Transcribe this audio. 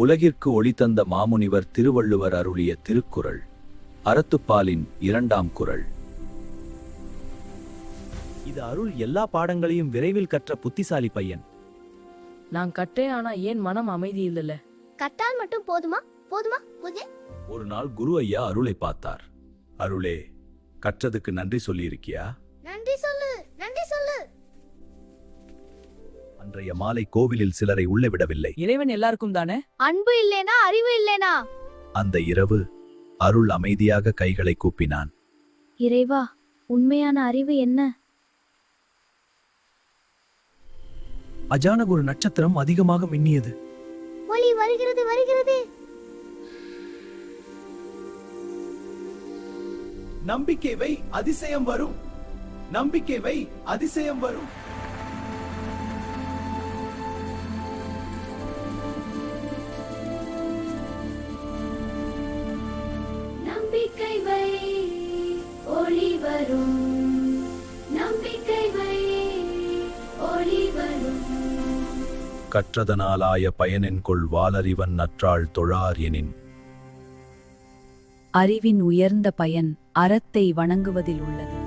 உலகிற்கு ஒளி தந்த மாமுனிவர் திருவள்ளுவர் அருளிய திருக்குறள். அறத்துப்பாலின் 2ஆம் குறள். இது அருள் எல்லா பாடங்களையும் விரைவில் கற்ற புத்திசாலி பையன். நான் கற்றேன், ஆனா ஏன் மனம் அமைதி இல்லல? கட்டால் மட்டும் போதுமா போதுமா போதே. ஒரு நாள் குரு ஐயா அருளை பார்த்தார். அருளே, கற்றதுக்கு நன்றி சொல்லியிருக்கியா? நன்றி சொல்லு, நன்றி சொல்லு. அன்றைய மாலை கோவிலில் சிலரை உள்ளே விடவில்லை. இறைவன் எல்லாருக்கும் தானே? அன்பு இல்லேனா அறிவு இல்லேனா? அந்த இரவு அருள் அமைதியாக கைகளை கூப்பினான். இறைவா, உண்மையான அறிவு என்ன? அஜானக் ஒரு நட்சத்திரம் அதிகமாக மின்னியது. ஒளி வருகிறது வருகிறது. நம்பிக்கை வை, அதிசயம் வரும். நம்பிக்கை வை, அதிசயம் வரும். நம்பிக்கை வை, ஒளி வரும். நம்பிக்கை வை, ஒளி வரும். கற்றதனாலாய பயனென்கொள் வாலறிவன் நற்றாள் தொழார் எனின். அறிவின் உயர்ந்த பயன் அறத்தை வணங்குவதில் உள்ளது.